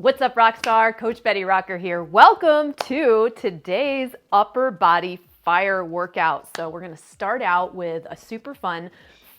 What's up, Rockstar? Coach Betty Rocker here. Welcome to today's upper body fire workout. So we're going to start out with a super fun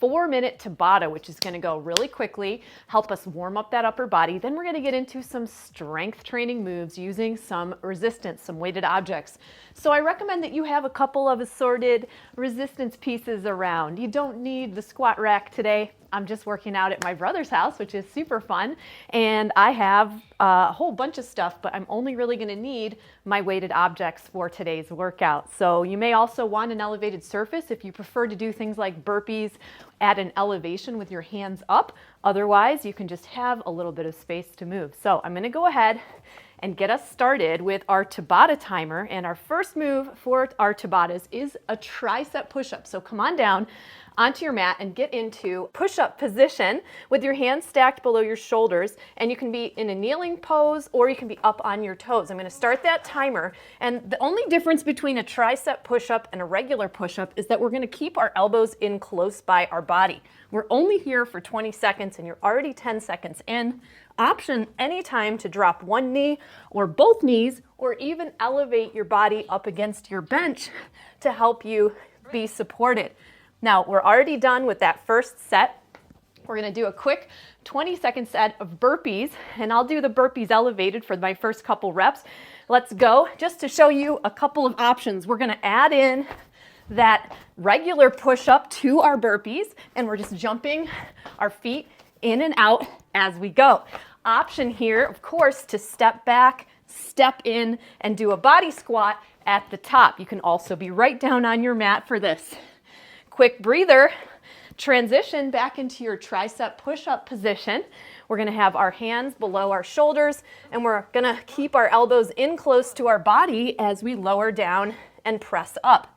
4-minute Tabata, which is going to go really quickly, help us warm up that upper body. Then we're going to get into some strength training moves using some resistance, some weighted objects. So I recommend that you have a couple of assorted resistance pieces around. You don't need the squat rack today. I'm just working out at my brother's house, which is super fun. And I have a whole bunch of stuff, but I'm only really going to need my weighted objects for today's workout. So you may also want an elevated surface if you prefer to do things like burpees at an elevation with your hands up. Otherwise, you can just have a little bit of space to move. So I'm going to go ahead and get us started with our Tabata timer. And our first move for our Tabatas is a tricep push-up. So come on down onto your mat and get into push-up position with your hands stacked below your shoulders, and you can be in a kneeling pose or you can be up on your toes. I'm going to start that timer, and the only difference between a tricep push-up and a regular push-up is that we're going to keep our elbows in close by our body. We're only here for 20 seconds and you're already 10 seconds in. Option anytime to drop one knee or both knees, or even elevate your body up against your bench to help you be supported. Now, we're already done with that first set. We're going to do a quick 20-second set of burpees, and I'll do the burpees elevated for my first couple reps. Let's go. Just to show you a couple of options, we're going to add in that regular push-up to our burpees, and we're just jumping our feet in and out as we go. Option here, of course, to step back, step in, and do a body squat at the top. You can also be right down on your mat for this. Quick breather, transition back into your tricep push-up position. We're going to have our hands below our shoulders, and we're going to keep our elbows in close to our body as we lower down and press up.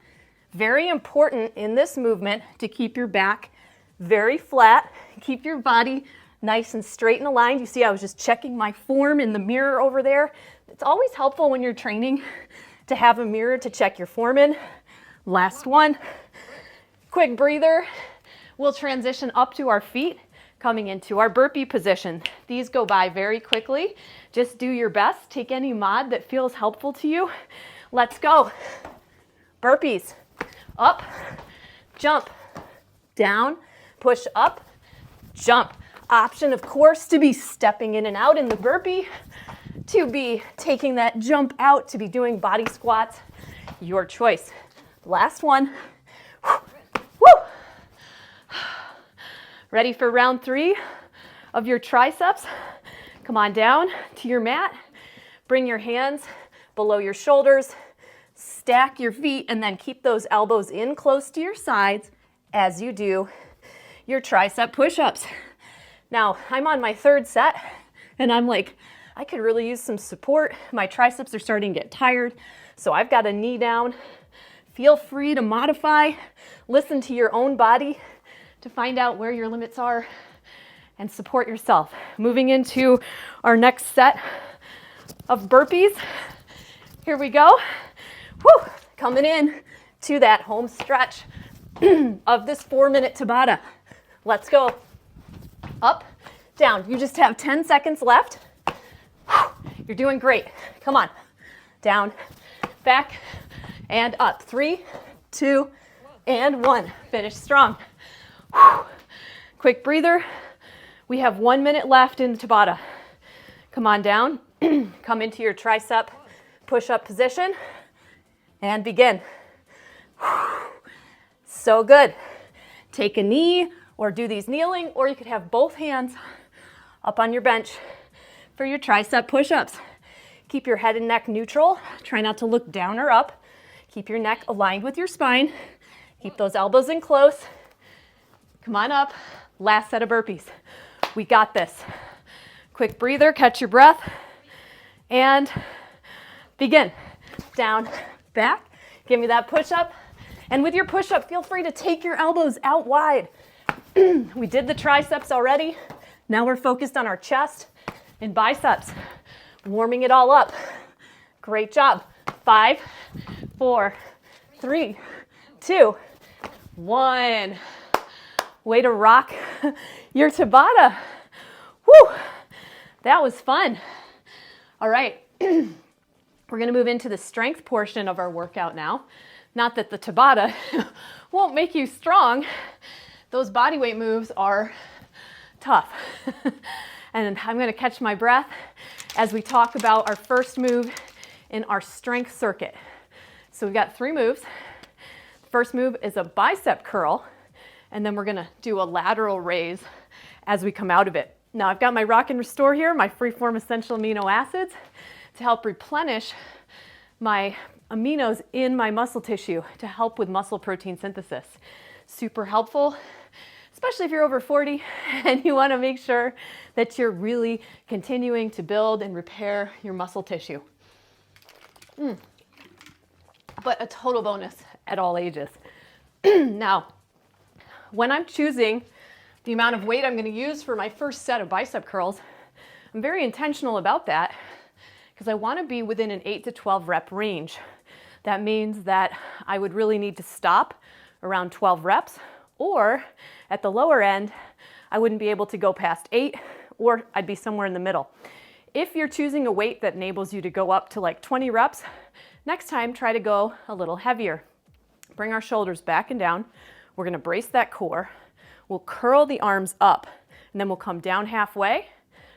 Very important in this movement to keep your back very flat, keep your body nice and straight and aligned. You see, I was just checking my form in the mirror over there. It's always helpful when you're training to have a mirror to check your form in. Last one. Quick breather. We'll transition up to our feet, coming into our burpee position. These go by very quickly. Just do your best. Take any mod that feels helpful to you. Let's go. Burpees. Up, jump, down, push up, jump. Option, of course, to be stepping in and out in the burpee, to be taking that jump out, to be doing body squats. Your choice. Last one. Woo! Ready for round 3 of your triceps? Come on down to your mat. Bring your hands below your shoulders. Stack your feet and then keep those elbows in close to your sides as you do your tricep push-ups. Now, I'm on my 3rd set and I'm like, I could really use some support. My triceps are starting to get tired, so I've got a knee down. Feel free to modify, listen to your own body to find out where your limits are and support yourself. Moving into our next set of burpees. Here we go. Woo! Coming in to that home stretch of this 4-minute Tabata. Let's go. Up, down. You just have 10 seconds left. You're doing great. Come on. Down, back, and up. 3, 2, and 1. Finish strong. Quick breather. We have 1 minute left in the Tabata. Come on down. Come into your tricep push-up position and begin. So good. Take a knee or do these kneeling, or you could have both hands up on your bench for your tricep push-ups. Keep your head and neck neutral. Try not to look down or up. Keep your neck aligned with your spine. Keep those elbows in close. Come on up. Last set of burpees. We got this. Quick breather, catch your breath, and begin. Down, back. Give me that push-up. And with your push-up, feel free to take your elbows out wide. We did the triceps already. Now we're focused on our chest and biceps. Warming it all up. Great job. 5, 4, 3, 2, 1. Way to rock your Tabata. Woo! That was fun. All right, we're gonna move into the strength portion of our workout now. Not that the Tabata won't make you strong. Those body weight moves are tough. And I'm gonna catch my breath as we talk about our first move in our strength circuit. So we've got 3 moves. The first move is a bicep curl, and then we're gonna do a lateral raise as we come out of it. Now I've got my Rock and Restore here, my free-form essential amino acids to help replenish my aminos in my muscle tissue to help with muscle protein synthesis. Super helpful, especially if you're over 40 and you want to make sure that you're really continuing to build and repair your muscle tissue. But a total bonus at all ages. Now, when I'm choosing the amount of weight I'm going to use for my first set of bicep curls, I'm very intentional about that because I want to be within an 8 to 12 rep range. That means that I would really need to stop around 12 reps, or at the lower end, I wouldn't be able to go past 8, or I'd be somewhere in the middle. If you're choosing a weight that enables you to go up to like 20 reps, next time try to go a little heavier. Bring our shoulders back and down. We're going to brace that core. We'll curl the arms up, and then we'll come down halfway,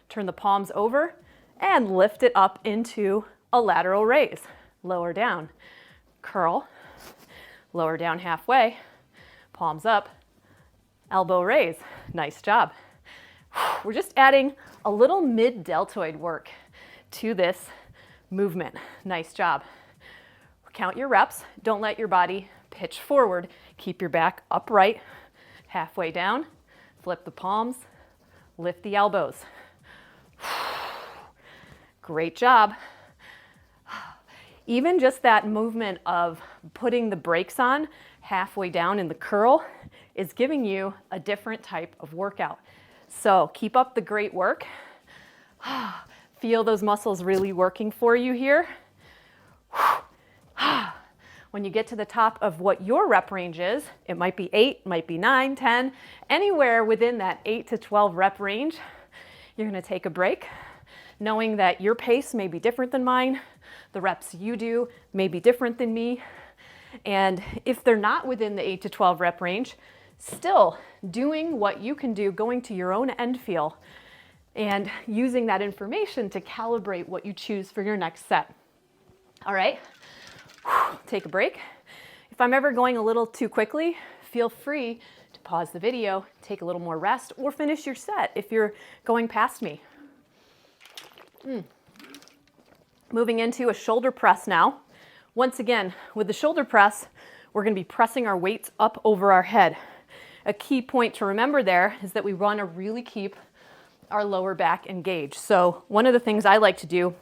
turn the palms over, and lift it up into a lateral raise. Lower down, curl, lower down halfway, palms up, elbow raise. Nice job. We're just adding a little mid-deltoid work to this movement. Nice job. Count your reps. Don't let your body pitch forward. Keep your back upright. Halfway down, flip the palms, lift the elbows. Great job. Even just that movement of putting the brakes on halfway down in the curl is giving you a different type of workout. So keep up the great work. Feel those muscles really working for you here. When you get to the top of what your rep range is, it might be 8, might be 9, 10, anywhere within that 8 to 12 rep range, you're gonna take a break, knowing that your pace may be different than mine, the reps you do may be different than me, and if they're not within the 8 to 12 rep range, still doing what you can do, going to your own end feel, and using that information to calibrate what you choose for your next set. All right? Take a break. If I'm ever going a little too quickly, feel free to pause the video, take a little more rest, or finish your set if you're going past me. Moving into a shoulder press now. Once again, with the shoulder press, we're going to be pressing our weights up over our head. A key point to remember there is that we want to really keep our lower back engaged. So one of the things I like to do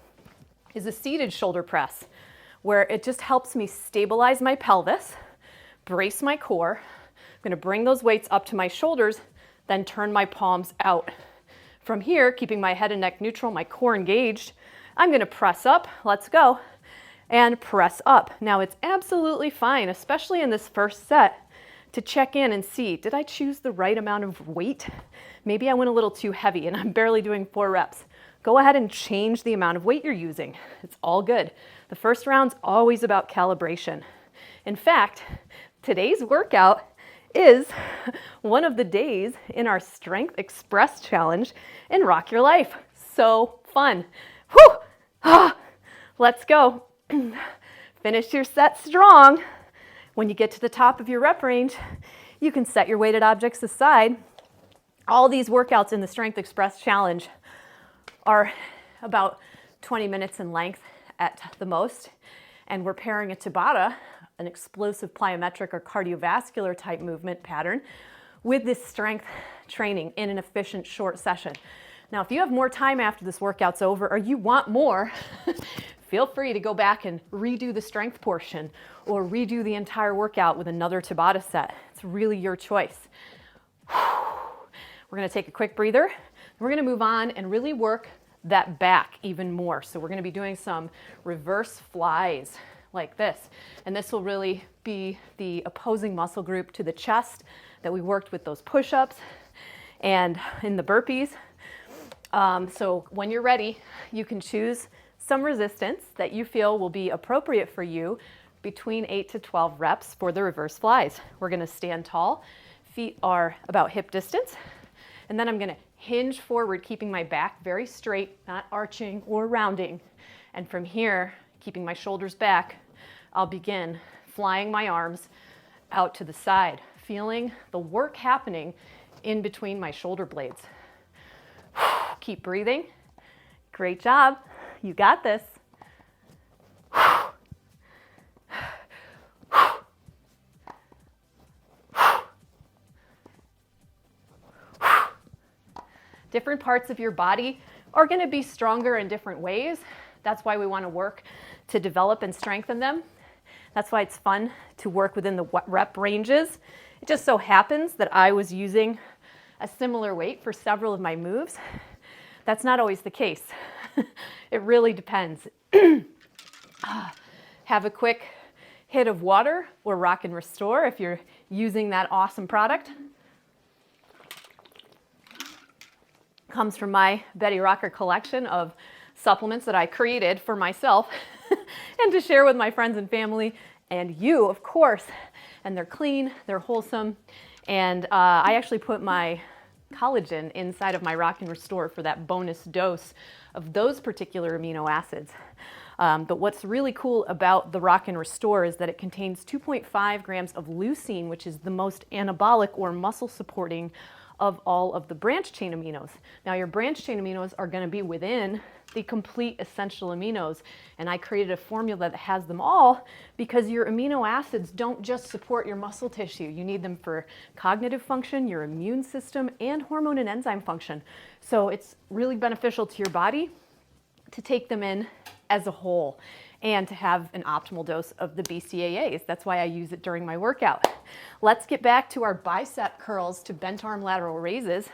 is a seated shoulder press, where it just helps me stabilize my pelvis, brace my core. I'm going to bring those weights up to my shoulders, then turn my palms out. From here, keeping my head and neck neutral, my core engaged, I'm going to press up, let's go, and press up. Now it's absolutely fine, especially in this first set, to check in and see, did I choose the right amount of weight? Maybe I went a little too heavy and I'm barely doing 4 reps. Go ahead and change the amount of weight you're using. It's all good. The first round's always about calibration. In fact, today's workout is one of the days in our Strength Express Challenge in Rock Your Life. So fun. Whew! Let's go. Finish your set strong. When you get to the top of your rep range, you can set your weighted objects aside. All these workouts in the Strength Express Challenge are about 20 minutes in length at the most, and we're pairing a Tabata, an explosive plyometric or cardiovascular type movement pattern, with this strength training in an efficient short session. Now, if you have more time after this workout's over or you want more, feel free to go back and redo the strength portion or redo the entire workout with another Tabata set. It's really your choice. We're gonna take a quick breather. We're gonna move on and really work that back even more. So we're gonna be doing some reverse flies like this. And this will really be the opposing muscle group to the chest that we worked with those push-ups and in the burpees. So when you're ready, you can choose some resistance that you feel will be appropriate for you between 8 to 12 reps for the reverse flies. We're going to stand tall. Feet are about hip distance. And then I'm going to hinge forward, keeping my back very straight, not arching or rounding. And from here, keeping my shoulders back, I'll begin flying my arms out to the side, feeling the work happening in between my shoulder blades. Keep breathing. Great job. You got this. Different parts of your body are going to be stronger in different ways. That's why we want to work to develop and strengthen them. That's why it's fun to work within the rep ranges. It just so happens that I was using a similar weight for several of my moves. That's not always the case. It really depends. Have a quick hit of water or Rock and Restore if you're using that awesome product. Comes from my Betty Rocker collection of supplements that I created for myself and to share with my friends and family and you, of course. And they're clean, they're wholesome, and I actually put my collagen inside of my Rock and Restore for that bonus dose of those particular amino acids. But what's really cool about the Rock and Restore is that it contains 2.5 grams of leucine, which is the most anabolic or muscle supporting of all of the branched chain aminos. Now your branched chain aminos are going to be within the complete essential aminos, and I created a formula that has them all because your amino acids don't just support your muscle tissue. You need them for cognitive function, your immune system, and hormone and enzyme function. So it's really beneficial to your body to take them in as a whole and to have an optimal dose of the BCAAs. That's why I use it during my workout. Let's get back to our bicep curls to bent arm lateral raises.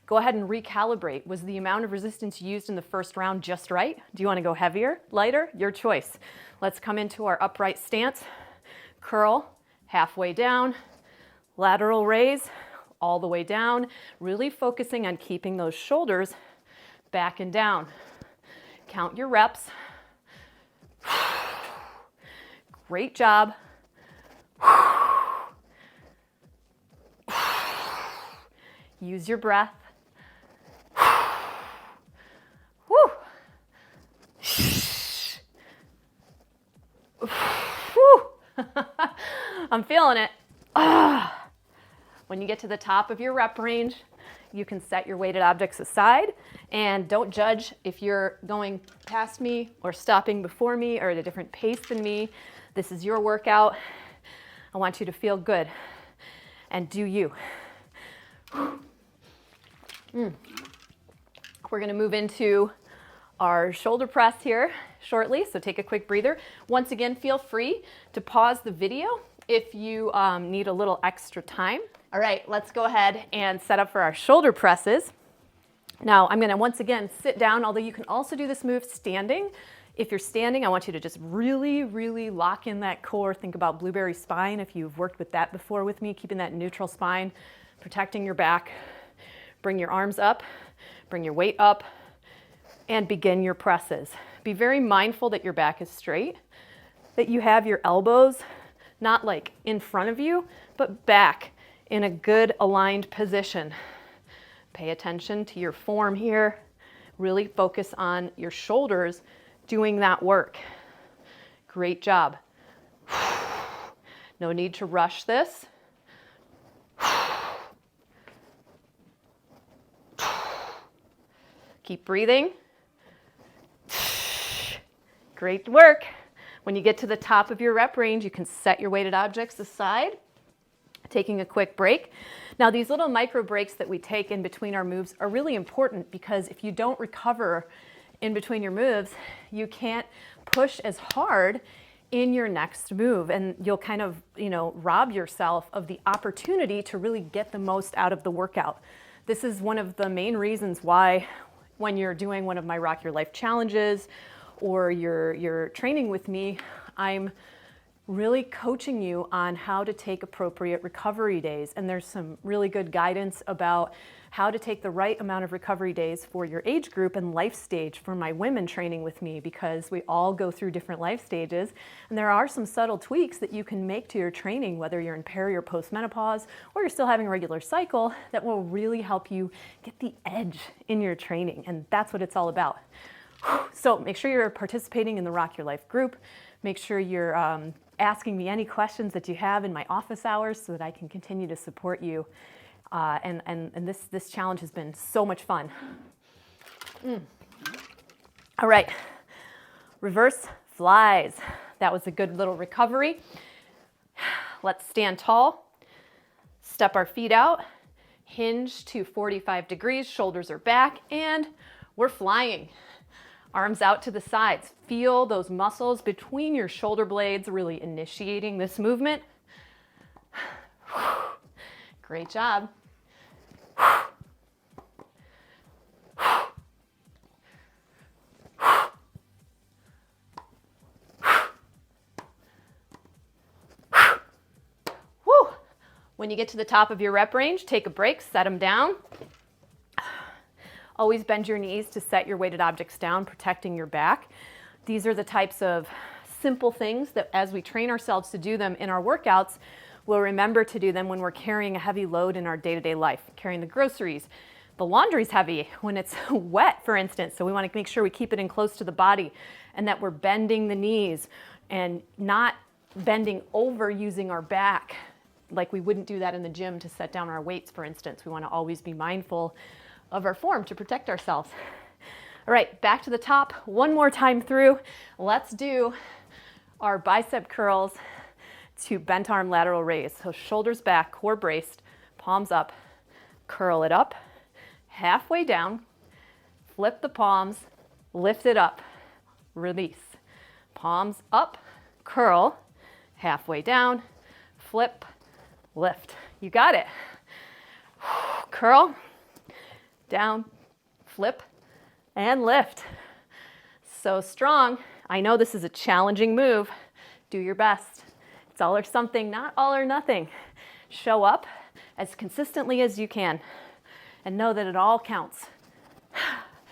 Go ahead and recalibrate. Was the amount of resistance used in the first round just right? Do you want to go heavier, lighter? Your choice. Let's come into our upright stance. Curl halfway down, lateral raise all the way down, really focusing on keeping those shoulders back and down. Count your reps. Great job. Use your breath. Woo. I'm feeling it. When you get to the top of your rep range, you can set your weighted objects aside and don't judge if you're going past me or stopping before me or at a different pace than me. This is your workout. I want you to feel good and do you. We're going to move into our shoulder press here shortly, so take a quick breather. Once again, feel free to pause the video if you need a little extra time. All right, let's go ahead and set up for our shoulder presses. Now, I'm going to once again sit down, although you can also do this move standing. If you're standing, I want you to just really, really lock in that core. Think about blueberry spine if you've worked with that before with me, keeping that neutral spine, protecting your back. Bring your arms up, bring your weight up, and begin your presses. Be very mindful that your back is straight, that you have your elbows not like in front of you, but back in a good aligned position. Pay attention to your form here. Really focus on your shoulders doing that work. Great job. No need to rush this. Keep breathing. Great work. When you get to the top of your rep range, you can set your weighted objects aside, taking a quick break. Now, these little micro breaks that we take in between our moves are really important because if you don't recover in between your moves, you can't push as hard in your next move, and you'll kind of, rob yourself of the opportunity to really get the most out of the workout. This is one of the main reasons why when you're doing one of my Rock Your Life challenges or you're training with me, I'm really coaching you on how to take appropriate recovery days. And there's some really good guidance about how to take the right amount of recovery days for your age group and life stage for my women training with me, because we all go through different life stages. And there are some subtle tweaks that you can make to your training, whether you're in peri or postmenopause, or you're still having a regular cycle, that will really help you get the edge in your training. And that's what it's all about. So make sure you're participating in the Rock Your Life group. Make sure you're asking me any questions that you have in my office hours so that I can continue to support you. And this challenge has been so much fun. All right, reverse flies. That was a good little recovery. Let's stand tall, step our feet out, hinge to 45 degrees, shoulders are back, and we're flying. Arms out to the sides. Feel those muscles between your shoulder blades really initiating this movement. Great job. Woo. When you get to the top of your rep range, take a break, set them down. Always bend your knees to set your weighted objects down, protecting your back. These are the types of simple things that as we train ourselves to do them in our workouts, we'll remember to do them when we're carrying a heavy load in our day-to-day life, carrying the groceries. The laundry's heavy when it's wet, for instance, so we want to make sure we keep it in close to the body and that we're bending the knees and not bending over using our back like we wouldn't do that in the gym to set down our weights, for instance. We want to always be mindful of our form to protect ourselves. All right, back to the top. One more time through. Let's do our bicep curls to bent arm lateral raise. So shoulders back, core braced, palms up, curl it up, halfway down, flip the palms, lift it up, release. Palms up, curl, halfway down, flip, lift. You got it. Curl, down, flip, and lift. So strong. I know this is a challenging move. Do your best. It's all or something, not all or nothing. Show up as consistently as you can and know that it all counts.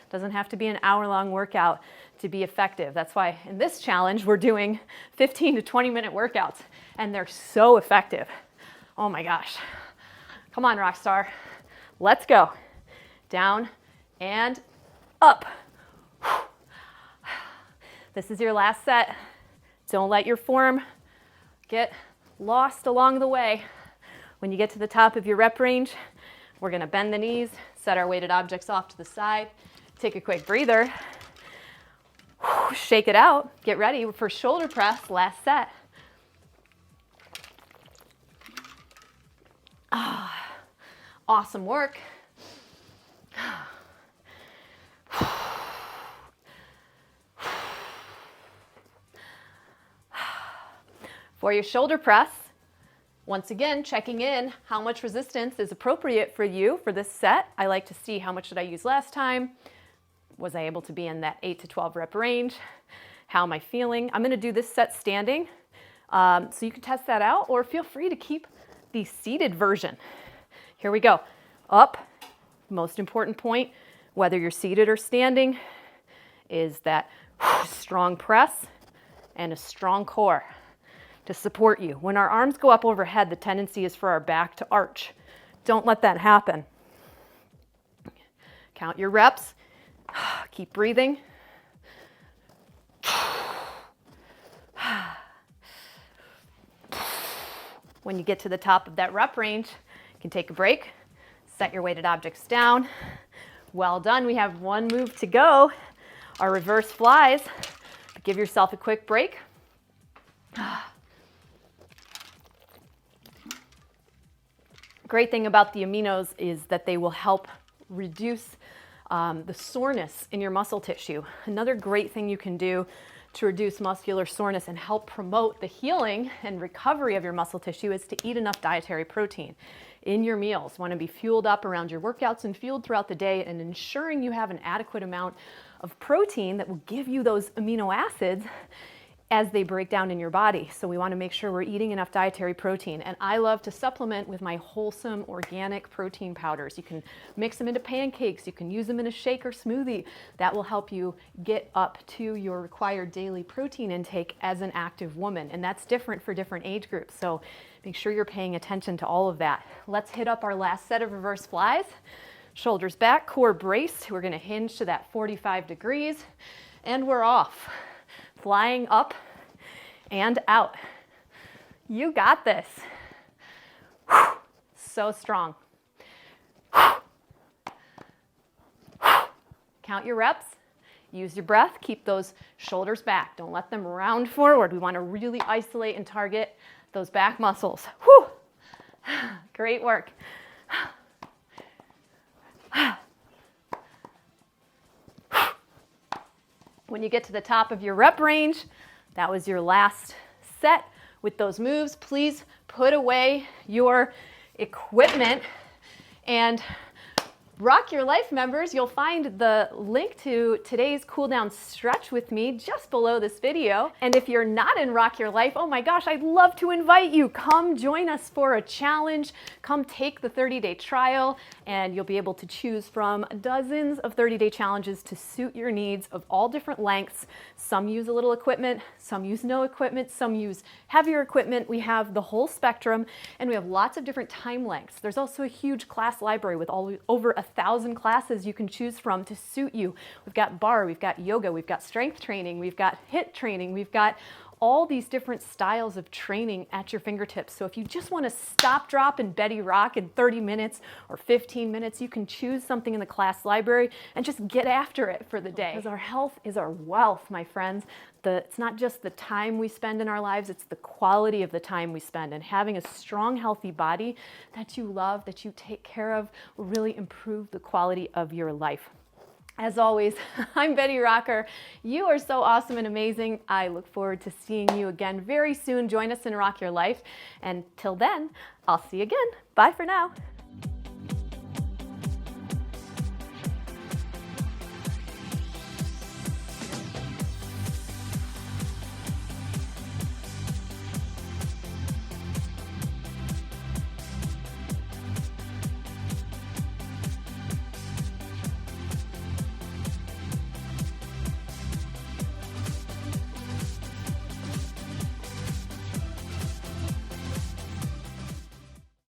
Doesn't have to be an hour-long workout to be effective. That's why in this challenge we're doing 15 to 20-minute workouts, and they're so effective. Oh my gosh. Come on, rock star. Let's go. Down and up. This is your last set. Don't let your form get lost along the way. When you get to the top of your rep range, we're going to bend the knees, set our weighted objects off to the side, take a quick breather, shake it out, get ready for shoulder press, last set. Awesome work. For your shoulder press, once again, checking in how much resistance is appropriate for you for this set. I like to see how much did I use last time. Was I able to be in that 8 to 12 rep range? How am I feeling? I'm going to do this set standing, so you can test that out, or feel free to keep the seated version. Here we go. Up. Most important point, whether you're seated or standing, is that strong press and a strong core to support you. When our arms go up overhead, the tendency is for our back to arch. Don't let that happen. Count your reps. Keep breathing. When you get to the top of that rep range, you can take a break, set your weighted objects down. Well done. We have one move to go. Our reverse flies. Give yourself a quick break. Great thing about the aminos is that they will help reduce the soreness in your muscle tissue. Another great thing you can do to reduce muscular soreness and help promote the healing and recovery of your muscle tissue is to eat enough dietary protein in your meals. Want to be fueled up around your workouts and fueled throughout the day, and ensuring you have an adequate amount of protein that will give you those amino acids as they break down in your body. So we want to make sure we're eating enough dietary protein. And I love to supplement with my wholesome organic protein powders. You can mix them into pancakes. You can use them in a shake or smoothie. That will help you get up to your required daily protein intake as an active woman. And that's different for different age groups. So make sure you're paying attention to all of that. Let's hit up our last set of reverse flies. Shoulders back, core braced. We're going to hinge to that 45 degrees. And we're off. Flying up and out. You got this. So strong. Count your reps. Use your breath. Keep those shoulders back. Don't let them round forward. We want to really isolate and target those back muscles. Whew. Great work. When you get to the top of your rep range, that was your last set with those moves. Please put away your equipment and Rock Your Life members, you'll find the link to today's cool down stretch with me just below this video. And if you're not in Rock Your Life, oh my gosh, I'd love to invite you. Come join us for a challenge. Come take the 30-day trial and you'll be able to choose from dozens of 30-day challenges to suit your needs of all different lengths. Some use a little equipment, some use no equipment, some use heavier equipment. We have the whole spectrum and we have lots of different time lengths. There's also a huge class library with over 1,000 classes you can choose from to suit you. We've got bar, we've got yoga, we've got strength training, we've got HIIT training, we've got all these different styles of training at your fingertips. So if you just want to stop, drop, and Betty Rock in 30 minutes or 15 minutes, you can choose something in the class library and just get after it for the day. Because our health is our wealth, my friends. It's not just the time we spend in our lives, it's the quality of the time we spend. And having a strong, healthy body that you love, that you take care of, will really improve the quality of your life. As always, I'm Betty Rocker. You are so awesome and amazing. I look forward to seeing you again very soon. Join us in Rock Your Life. And till then, I'll see you again. Bye for now.